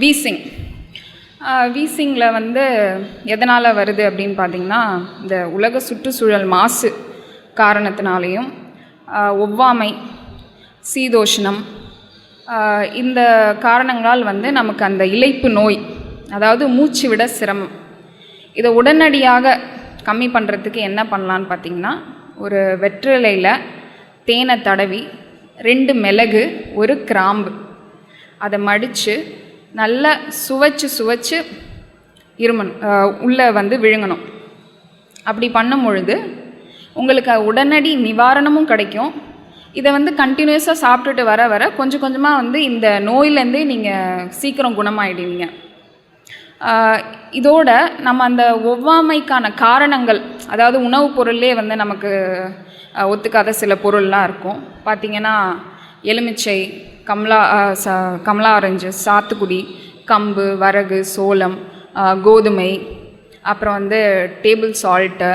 Wheezing. வீசிங்கில் வந்து எதனால் வருது அப்படின்னு பார்த்திங்கன்னா, இந்த உலக சுற்றுச்சூழல் மாசு காரணத்தினாலேயும், ஒவ்வாமை, சீதோஷ்ணம், இந்த காரணங்களால் வந்து நமக்கு அந்த இளைப்பு நோய், அதாவது மூச்சு விட சிரமம், இதை உடனடியாக கம்மி பண்ணுறதுக்கு என்ன பண்ணலான்னு பார்த்திங்கன்னா, ஒரு வெற்றிலையில் தேனை தடவி 2 மிளகு 1 கிராம்பு அதை மடித்து நல்லா சுவைச்சு உள்ளே வந்து விழுங்கணும். அப்படி பண்ணும் பொழுது உங்களுக்கு உடனடி நிவாரணமும் கிடைக்கும். இதை வந்து கண்டினியூஸாக சாப்பிட்டுட்டு வர வர கொஞ்சம் கொஞ்சமாக வந்து இந்த நோயிலேருந்தே நீங்கள் சீக்கிரம் குணமாயிடுவீங்க. இதோட நம்ம அந்த ஒவ்வாமைக்கான காரணங்கள், அதாவது உணவுப் பொருள்லே வந்து நமக்கு ஒத்துக்காத சில பொருள்லாம் இருக்கும். பார்த்திங்கன்னா எலுமிச்சை, கமலா ஆரஞ்சு, சாத்துக்குடி, கம்பு, வரகு, சோளம், கோதுமை, அப்புறம் வந்து டேபிள் சால்ட்டு,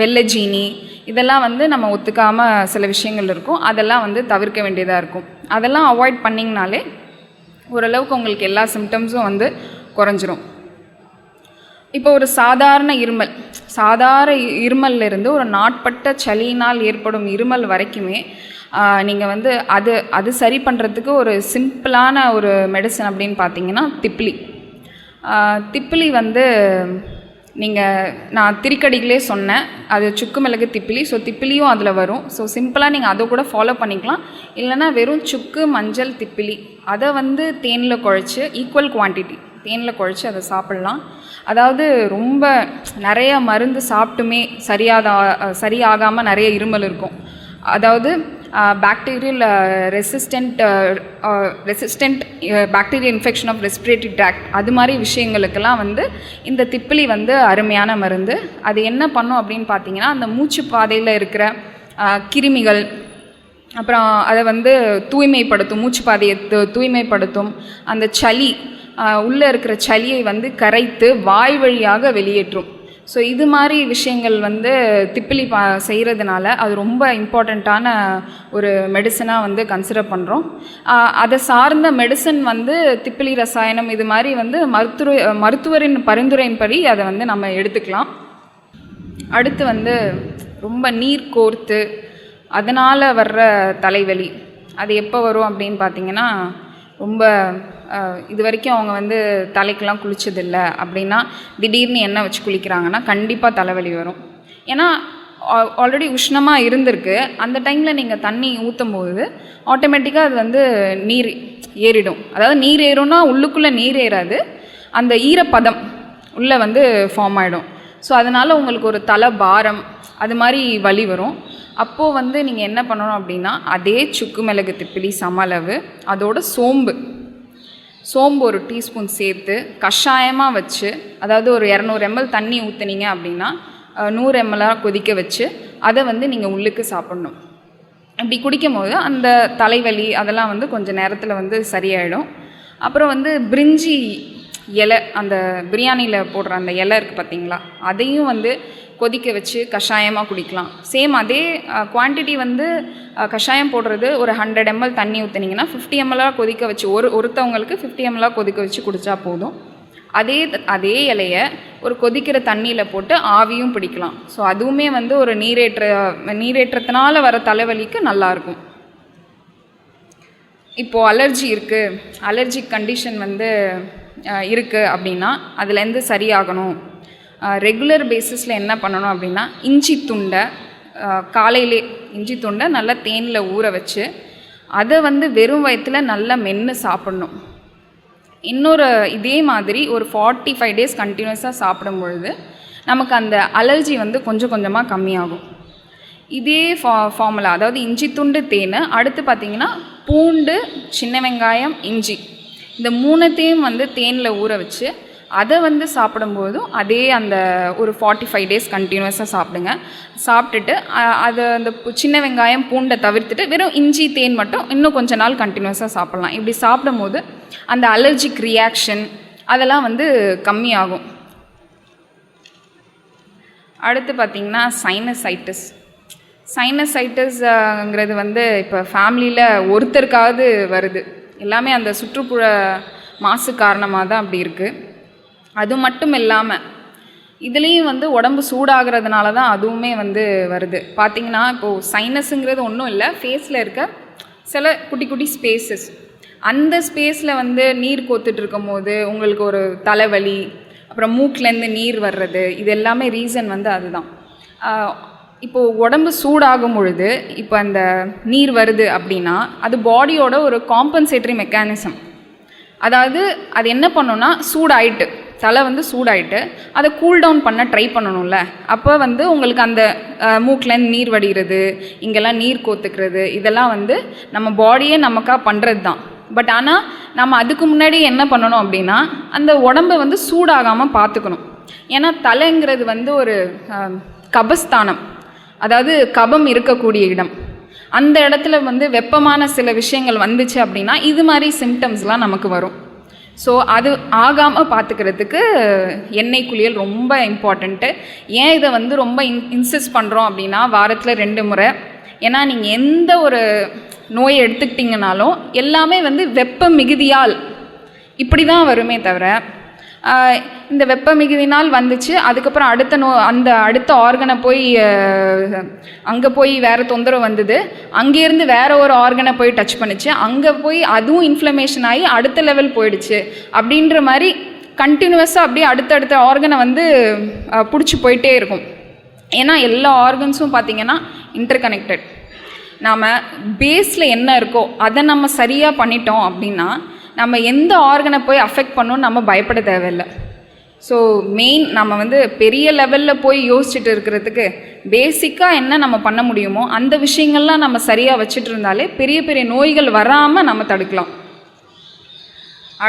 வெள்ளை ஜீனி, இதெல்லாம் வந்து நம்ம ஒத்துக்காமல் சில விஷயங்கள் இருக்கும். அதெல்லாம் வந்து தவிர்க்க வேண்டியதாக இருக்கும். அதெல்லாம் அவாய்ட் பண்ணிங்கனாலே ஓரளவுக்கு உங்களுக்கு எல்லா சிம்டம்ஸும் வந்து குறைஞ்சிரும். இப்போ ஒரு சாதாரண இருமல்லிருந்து ஒரு நாட்பட்ட சளியினால் ஏற்படும் இருமல் வரைக்குமே நீங்கள் வந்து அது சரி பண்ணுறதுக்கு ஒரு சிம்பிளான ஒரு மெடிசன் அப்படின்னு பார்த்தீங்கன்னா திப்பிலி வந்து நான் திரிக்கடிகளே சொன்னேன், அது சுக்கு மிளகு திப்பிலி. ஸோ திப்பிலியும் அதில் வரும். ஸோ சிம்பிளாக நீங்கள் அதை கூட ஃபாலோ பண்ணிக்கலாம். இல்லைனா வெறும் சுக்கு, மஞ்சள், திப்பிலி அதை வந்து தேனில் குழச்சி ஈக்குவல் குவான்டிட்டி தேனில் குழச்சி அதை சாப்பிட்லாம். அதாவது ரொம்ப நிறைய மருந்து சாப்பிட்டுமே சரியாகாமல் நிறைய இருமல் இருக்கும். அதாவது bacterial resistant bacterial infection of respiratory tract, அது மாதிரி விஷயங்களுக்கெல்லாம் வந்து இந்த திப்பிலி வந்து அருமையான மருந்து. அது என்ன பண்ணும் அப்படின்னு பார்த்தீங்கன்னா, அந்த மூச்சு பாதையில் இருக்கிற கிருமிகள், அப்புறம் அதை வந்து தூய்மைப்படுத்தும், மூச்சு பாதையை தூய்மைப்படுத்தும். அந்த சளி உள்ளே இருக்கிற சளியை வந்து கரைத்து வாய் வழியாக வெளியேற்றும். ஸோ இது மாதிரி விஷயங்கள் வந்து திப்பிலி செய்கிறதுனால அது ரொம்ப இம்பார்ட்டண்ட்டான ஒரு மெடிசனாக வந்து கன்சிடர் பண்ணுறோம். அதை சார்ந்த மெடிசன் வந்து திப்பிலி ரசாயனம், இது மாதிரி வந்து மருத்துவரின் பரிந்துரையின்படி அதை வந்து நம்ம எடுத்துக்கலாம். அடுத்து வந்து ரொம்ப நீர் கோர்த்து அதனால் வர்ற தலைவலி, அது எப்போ வரும் அப்படின்னு பார்த்திங்கன்னா, ரொம்ப இது வரைக்கும் அவங்க வந்து தலைக்கெல்லாம் குளிச்சதில்லை அப்படின்னா திடீர்னு எண்ணெய் வச்சு குளிக்கிறாங்கன்னா கண்டிப்பாக தலைவலி வரும். ஏன்னா ஆல்ரெடி உஷ்ணமாக இருந்திருக்கு. அந்த டைமில் நீங்கள் தண்ணி ஊற்றும் போது ஆட்டோமேட்டிக்காக அது வந்து நீர் ஏறிடும். அதாவது நீர் ஏறும்னா உள்ளுக்குள்ளே நீர் ஏறாது, அந்த ஈரப்பதம் உள்ளே வந்து ஃபார்ம் ஆகிடும். ஸோ அதனால் உங்களுக்கு ஒரு தலை பாரம், அது மாதிரி வலி வரும். அப்போது வந்து நீங்கள் என்ன பண்ணணும் அப்படின்னா, அதே சுக்கு மிளகு திப்பிலி சமளவு, அதோட சோம்பு 1 டீஸ்பூன் சேர்த்து கஷாயமாக வச்சு, அதாவது ஒரு 200 ml தண்ணி ஊற்றுனீங்க அப்படின்னா 100 ml கொதிக்க வச்சு அதை வந்து நீங்கள் உள்ளுக்கு சாப்பிட்ணும். அப்படி குடிக்கும் போது அந்த தலைவலி அதெல்லாம் வந்து கொஞ்சம் நேரத்தில் வந்து சரியாயிடும். அப்புறம் வந்து பிரிஞ்சி இலை, அந்த பிரியாணியில் போடுற அந்த இலை இருக்குது பார்த்தீங்களா, அதையும் வந்து கொதிக்க வச்சு கஷாயமாக குடிக்கலாம். சேம் அதே குவான்டிட்டி வந்து கஷாயம் போடுறது ஒரு 100 ml தண்ணி ஊற்றுனீங்கன்னா 50 ml கொதிக்க வச்சு ஒருத்தவங்களுக்கு 50 ml கொதிக்க வச்சு குடித்தா போதும். அதே இலையை ஒரு கொதிக்கிற தண்ணியில் போட்டு ஆவியும் பிடிக்கலாம். ஸோ அதுவுமே வந்து ஒரு நீரேற்றத்தினால வர தலைவலிக்கு நல்லாயிருக்கும். இப்போது அலர்ஜிக் கண்டிஷன் வந்து இருக்குது அப்படின்னா அதுலேருந்து சரியாகணும். ரெகுலர் பேஸிஸில் என்ன பண்ணணும் அப்படின்னா, இஞ்சி துண்டை காலையிலே நல்லா தேனில் ஊற வச்சு அதை வந்து வெறும் வயிற்றில் நல்லா மென்று சாப்பிட்ணும். இதே மாதிரி ஒரு 45 days கண்டினியூஸாக சாப்பிடும் பொழுது நமக்கு அந்த அலர்ஜி வந்து கொஞ்சம் கொஞ்சமாக கம்மியாகும். இதே ஃபார்முலா, அதாவது இஞ்சி துண்டு தேன், அடுத்து பார்த்திங்கன்னா பூண்டு, சின்ன வெங்காயம், இஞ்சி, இந்த 3த்தையும் வந்து தேனில் ஊற வச்சு அதை வந்து சாப்பிடும்போதும் அதே அந்த ஒரு 45 days கண்டினியூஸாக சாப்பிட்டுட்டு அதை அந்த சின்ன வெங்காயம் பூண்டை தவிர்த்துட்டு வெறும் இஞ்சி தேன் மட்டும் இன்னும் கொஞ்ச நாள் கண்டினியூஸாக சாப்பிட்லாம். இப்படி சாப்பிடும்போது அந்த அலர்ஜிக் ரியாக்ஷன் அதெல்லாம் வந்து கம்மியாகும். அடுத்து பார்த்திங்கன்னா சைனசைட்டிஸ்ங்கிறது வந்து இப்போ ஃபேமிலியில் ஒருத்தருக்காவது வருது. எல்லாமே அந்த சுற்றுப்புற மாசு காரணமாக தான் அப்படி இருக்குது. அது மட்டும் இல்லாமல் இதுலேயும் வந்து உடம்பு சூடாகிறதுனால தான் அதுவுமே வந்து வருது. பார்த்திங்கன்னா இப்போது சைனஸுங்கிறது ஒன்றும் இல்லை, ஃபேஸில் இருக்க சில குட்டி குட்டி ஸ்பேசஸ், அந்த ஸ்பேஸில் வந்து நீர் கோத்துட்டு இருக்கும் போது உங்களுக்கு ஒரு தலைவலி, அப்புறம் மூக்கிலேருந்து நீர் வர்றது, இது எல்லாமே ரீசன் வந்து அதுதான். இப்போது உடம்பு சூடாகும் பொழுது இப்போ அந்த நீர் வருது அப்படின்னா அது பாடியோட ஒரு காம்பன்சேட்டரி மெக்கானிசம். அதாவது அது என்ன பண்ணணும்னா, சூடாயிட்டு தலை வந்து சூடாயிட்டு அதை கூல் டவுன் பண்ண ட்ரை பண்ணணும்ல. அப்போ வந்து உங்களுக்கு அந்த மூக்கிலேருந்து நீர் வடிகிறது, இங்கெல்லாம் நீர் கோத்துக்கிறது, இதெல்லாம் வந்து நம்ம பாடியே நமக்காக பண்ணுறது தான். பட் ஆனால் நம்ம அதுக்கு முன்னாடி என்ன பண்ணணும் அப்படின்னா, அந்த உடம்பை வந்து சூடாகாமல் பார்த்துக்கணும். ஏன்னா தலைங்கிறது வந்து ஒரு கபஸ்தானம், அதாவது கபம் இருக்கக்கூடிய இடம். அந்த இடத்துல வந்து வெப்பமான சில விஷயங்கள் வந்துச்சு அப்படின்னா இது மாதிரி சிம்டம்ஸ்லாம் நமக்கு வரும். ஸோ அது ஆகாமல் பார்த்துக்கிறதுக்கு எண்ணெய் குளியல் ரொம்ப இம்பார்ட்டண்ட்டு. ஏன் இதை வந்து ரொம்ப இன்சிஸ்ட் பண்ணுறோம் அப்படின்னா, வாரத்தில் 2 முறை. ஏன்னா நீங்கள் எந்த ஒரு நோயை எடுத்துக்கிட்டிங்கனாலும் எல்லாமே வந்து வெப்ப மிகுதியால் இப்படி தான் வருமே தவிர, இந்த வெப்ப மிகுதினால் வந்துச்சு அதுக்கப்புறம் அடுத்த ஆர்கனை போய் அங்கே போய் வேறு தொந்தரவு வந்தது, அங்கேருந்து வேறு ஒரு ஆர்கனை போய் டச் பண்ணிச்சு, அங்கே போய் அதுவும் இன்ஃப்ளமேஷன் ஆகி அடுத்த லெவல் போயிடுச்சு அப்படின்ற மாதிரி கண்டினியூஸாக அப்படியே அடுத்தடுத்த ஆர்கனை வந்து பிடிச்சி போயிட்டே இருக்கும். ஏன்னா எல்லா ஆர்கன்ஸும் பார்த்திங்கன்னா இன்டர் கனெக்டட். நாம் பேஸில் என்ன இருக்கோ அதை நம்ம சரியாக பண்ணிட்டோம் அப்படின்னா நம்ம எந்த ஆர்கனை போய் அஃபெக்ட் பண்ணணும்னு நம்ம பயப்பட தேவையில்லை. ஸோ மெயின் நம்ம வந்து பெரிய லெவலில் போய் யோசிச்சுட்டு இருக்கிறதுக்கு பேசிக்காக என்ன நம்ம பண்ண முடியுமோ அந்த விஷயங்கள்லாம் நம்ம சரியாக வச்சுட்டு இருந்தாலே பெரிய பெரிய நோய்கள் வராமல் நம்ம தடுக்கலாம்.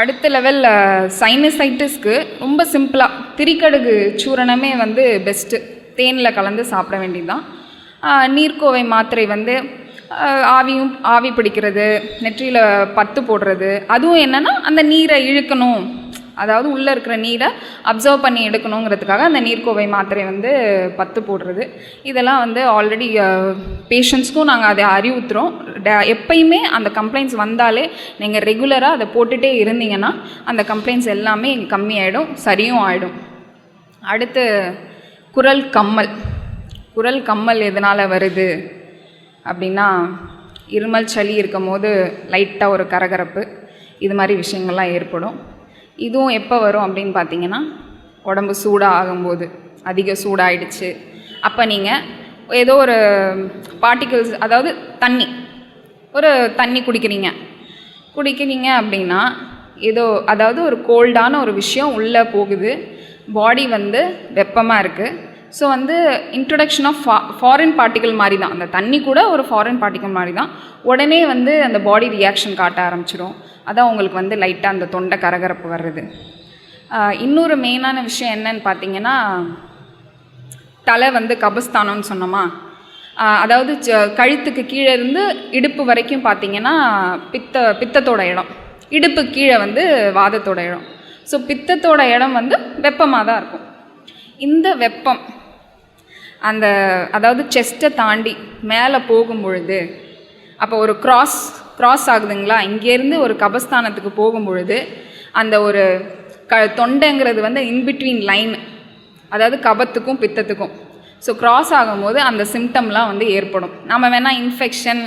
அடுத்த லெவலில் சைனசைட்டிஸ்க்கு ரொம்ப சிம்பிளாக திரிக்கடுகு சூரணமே வந்து பெஸ்ட்டு. தேனில் கலந்து சாப்பிட வேண்டியது தான். நீர்க்கோவை மாத்திரை வந்து ஆவி பிடிக்கிறது, நெற்றியில் பத்து போடுறது, அதுவும் என்னென்னா அந்த நீரை இழுக்கணும், அதாவது உள்ளே இருக்கிற நீரை அப்சர்வ் பண்ணி எடுக்கணுங்கிறதுக்காக அந்த நீர்க்கோவை மாத்திரை வந்து பத்து போடுறது. இதெல்லாம் வந்து ஆல்ரெடி பேஷண்ட்ஸ்க்கும் நாங்கள் அதை அறிவுறுத்துகிறோம். எப்பயுமே அந்த கம்ப்ளைண்ட்ஸ் வந்தாலே நீங்கள் ரெகுலராக அதை போட்டுகிட்டே இருந்தீங்கன்னா அந்த கம்ப்ளைண்ட்ஸ் எல்லாமே கம்மியாயிடும், சரியும் ஆகிடும். அடுத்து குரல் கம்மல் எதனால் வருது அப்படின்னா, இருமல் சளி இருக்கும் போது லைட்டாக ஒரு கரகரப்பு, இது மாதிரி விஷயங்கள்லாம் ஏற்படும். இதுவும் எப்போ வரும் அப்படின்னு பார்த்தீங்கன்னா, உடம்பு சூடாக ஆகும்போது, அதிக சூடாகிடுச்சு அப்போ நீங்கள் ஏதோ ஒரு பார்ட்டிகிள்ஸ், அதாவது தண்ணி குடிக்கிறீங்க அப்படின்னா ஏதோ, அதாவது ஒரு கோல்டான ஒரு விஷயம் உள்ளே போகுது, பாடி வந்து வெப்பமாக இருக்குது. ஸோ வந்து இன்ட்ரொடக்ஷன் ஆஃப் ஃபாரின் பார்ட்டிக்கல் மாதிரி தான், அந்த தண்ணி கூட ஒரு ஃபாரின் பார்ட்டிக்கல் மாதிரி தான். உடனே வந்து அந்த பாடி ரியாக்ஷன் காட்ட ஆரம்பிச்சிடும். அதான் உங்களுக்கு வந்து லைட்டாக அந்த தொண்டை கரகரப்பு வர்றது. இன்னொரு மெயினான விஷயம் என்னன்னு பார்த்தீங்கன்னா, தலை வந்து கபஸ்தானம்னு சொன்னோமா, அதாவது கழுத்துக்கு கீழே இருந்து இடுப்பு வரைக்கும் பார்த்தீங்கன்னா பித்தத்தோட இடம், இடுப்பு கீழே வந்து வாதத்தோட இடம். ஸோ பித்தத்தோட இடம் வந்து வெப்பமாக தான் இருக்கும். இந்த வெப்பம் அதாவது செஸ்ட்டை தாண்டி மேலே போகும் பொழுது, அப்போ ஒரு கிராஸ் ஆகுதுங்களா, இங்கேருந்து ஒரு கபஸ்தானத்துக்கு போகும் பொழுது அந்த ஒரு தொண்டைங்கிறது வந்து இன்பிட்வீன் லைன், அதாவது கபத்துக்கும் பித்தத்துக்கும். ஸோ கிராஸ் ஆகும்போது அந்த சிம்டம்லாம் வந்து ஏற்படும். நம்ம வேணால் இன்ஃபெக்ஷன்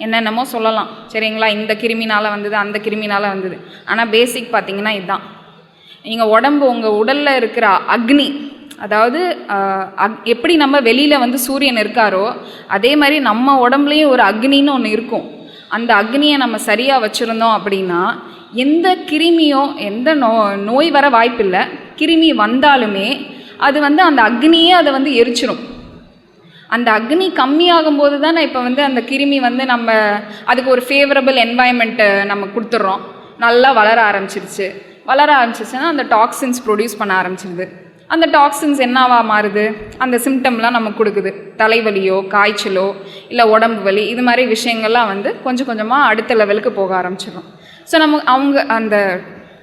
என்னென்னமோ சொல்லலாம், சரிங்களா, இந்த கிருமினால் வந்தது, அந்த கிருமினால் வந்தது. ஆனால் பேசிக் பார்த்திங்கன்னா இதுதான். நீங்கள் உங்கள் உடலில் இருக்கிற அக்னி, அதாவது எப்படி நம்ம வெளியில் வந்து சூரியன் இருக்காரோ அதே மாதிரி நம்ம உடம்புலையும் ஒரு அக்னின்னு ஒன்று இருக்கும். அந்த அக்னியை நம்ம சரியாக வச்சுருந்தோம் அப்படின்னா எந்த கிருமியோ எந்த நோய் வர வாய்ப்பில்லை. கிருமி வந்தாலுமே அது வந்து அந்த அக்னியே அதை வந்து எரிச்சிடும். அந்த அக்னி கம்மியாகும்போது தானே இப்போ வந்து அந்த கிருமி வந்து நம்ம அதுக்கு ஒரு ஃபேவரபிள் என்வாயன்மெண்ட்டை நம்ம கொடுத்துட்றோம். நல்லா வளர ஆரம்பிச்சிச்சுன்னா அந்த டாக்ஸின்ஸ் ப்ரொடியூஸ் பண்ண ஆரம்பிச்சிடுது. அந்த டாக்ஸின்ஸ் என்னவா மாறுது, அந்த சிம்டம்லாம் நமக்கு கொடுக்குது. தலைவலியோ காய்ச்சலோ இல்லை உடம்பு வலி, இது மாதிரி விஷயங்கள்லாம் வந்து கொஞ்சம் கொஞ்சமாக அடுத்த லெவலுக்கு போக ஆரம்பிச்சிடும். ஸோ அவங்க அந்த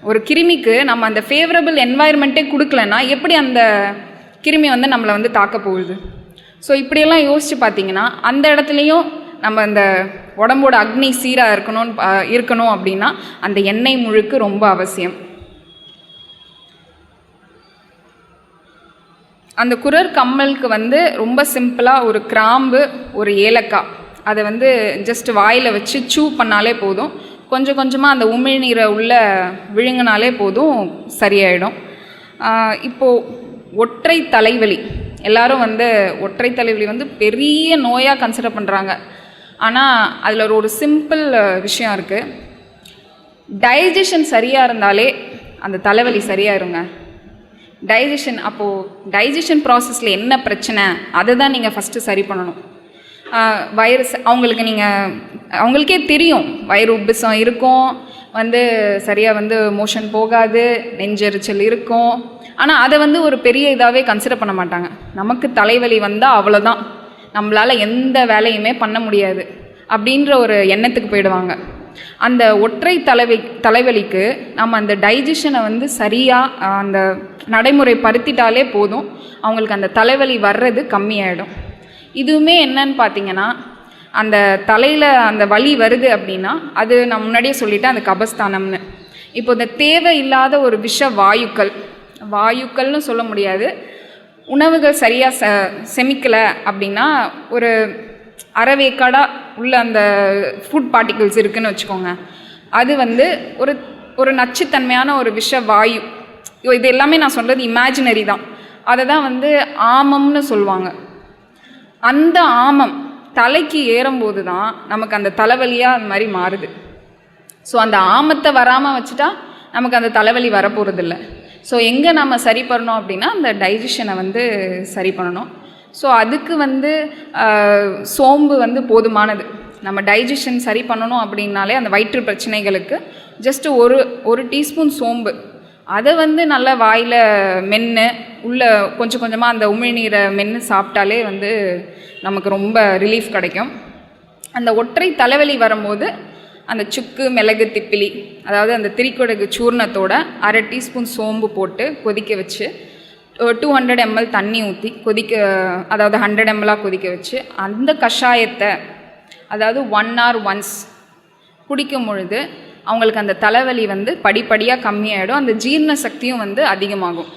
ஒரு கிருமிக்கு நம்ம அந்த ஃபேவரபிள் என்வாயர்மெண்ட்டே கொடுக்கலன்னா எப்படி அந்த கிருமி வந்து நம்மளை வந்து தாக்க போகுது. ஸோ இப்படியெல்லாம் யோசித்து பார்த்தீங்கன்னா அந்த இடத்துலையும் நம்ம அந்த உடம்போட அக்னி சீராக இருக்கணும் அப்படின்னா அந்த எண்ணெய் முழுக்கு ரொம்ப அவசியம். அந்த குரர் கம்மலுக்கு வந்து ரொம்ப சிம்பிளாக ஒரு கிராம்பு, ஒரு ஏலக்காய், அதை வந்து ஜஸ்ட் வாயில் வச்சு சூ பண்ணாலே போதும். கொஞ்சம் கொஞ்சமாக அந்த உமிழ்நீரை உள்ளே விழுங்கினாலே போதும், சரியாயிடும். இப்போது ஒற்றை தலைவலி, எல்லோரும் வந்து ஒற்றை தலைவலி வந்து பெரிய நோயாக கன்சிடர் பண்ணுறாங்க. ஆனால் அதில் ஒரு சிம்பிள் விஷயம் இருக்குது. டைஜஷன் சரியாக இருந்தாலே அந்த தலைவலி சரியாயிருங்க. டைஜஷன் ப்ராசஸில் என்ன பிரச்சனை அதை தான் நீங்கள் ஃபஸ்ட்டு சரி பண்ணணும். வயிறு அவங்களுக்கே தெரியும், வயிறு உப்புசம் இருக்கும், வந்து சரியாக வந்து மோஷன் போகாது, நெஞ்செரிச்சல் இருக்கும். ஆனால் அதை வந்து ஒரு பெரிய இதாகவே கன்சிடர் பண்ண மாட்டாங்க. நமக்கு தலைவலி வந்தால் அவ்வளோதான், நம்மளால் எந்த வேலையுமே பண்ண முடியாது அப்படின்ற ஒரு எண்ணத்துக்கு போயிடுவாங்க. அந்த ஒற்றை தலைவலிக்கு நம்ம அந்த டைஜஷனை வந்து சரியாக அந்த நடைமுறைப்படுத்திட்டாலே போதும், அவங்களுக்கு அந்த தலைவலி வர்றது கம்மியாயிடும். இதுவுமே என்னன்னு பார்த்தீங்கன்னா, அந்த தலையில் அந்த வலி வருது அப்படின்னா அது நான் முன்னாடியே சொல்லிட்டேன், அந்த கபஸ்தானம்னு. இப்போ இந்த தேவையில்லாத ஒரு வாயுக்கள்னு சொல்ல முடியாது, உணவுகள் சரியாக செமிக்கலை அப்படின்னா ஒரு அரைவேக்காடாக உள்ள அந்த ஃபுட் பார்ட்டிகிள்ஸ் இருக்குதுன்னு வச்சுக்கோங்க, அது வந்து ஒரு நச்சுத்தன்மையான ஒரு வாயு. இது எல்லாமே நான் சொல்கிறது இமேஜினரி தான். அதை தான் வந்து ஆமம்னு சொல்லுவாங்க. அந்த ஆமம் தலைக்கு ஏறும்போது தான் நமக்கு அந்த தலைவலியாக அந்த மாதிரி மாறுது. ஸோ அந்த ஆமத்தை வராமல் வச்சுட்டா நமக்கு அந்த தலைவலி வரப்போகிறதில்ல. ஸோ எங்கே நம்ம சரி பண்ணணும் அப்படின்னா அந்த டைஜஷனை வந்து சரி பண்ணணும். ஸோ அதுக்கு வந்து சோம்பு வந்து போதுமானது. நம்ம டைஜஷன் சரி பண்ணணும் அப்படின்னாலே அந்த வயிற்று பிரச்சனைகளுக்கு ஜஸ்ட்டு ஒரு டீஸ்பூன் சோம்பு, அதை வந்து நல்லா வாயில் மென்று உள்ளே கொஞ்சம் கொஞ்சமாக அந்த உமிழ்நீரை மென்று சாப்பிட்டாலே வந்து நமக்கு ரொம்ப ரிலீஃப் கிடைக்கும். அந்த ஒற்றை தலைவலி வரும்போது அந்த சுக்கு, மிளகு, திப்பிலி, அதாவது அந்த திரிக்குடகு சூர்ணத்தோட அரை டீஸ்பூன் சோம்பு போட்டு கொதிக்க வச்சு 200 ml தண்ணி ஊற்றி அதாவது 100 ml கொதிக்க வச்சு அந்த கஷாயத்தை அதாவது 1 hour once குடிக்கும் பொழுது அவங்களுக்கு அந்த தலைவலி வந்து படிப்படியாக கம்மியாயிடும். அந்த ஜீரண சக்தியும் வந்து அதிகமாகும்.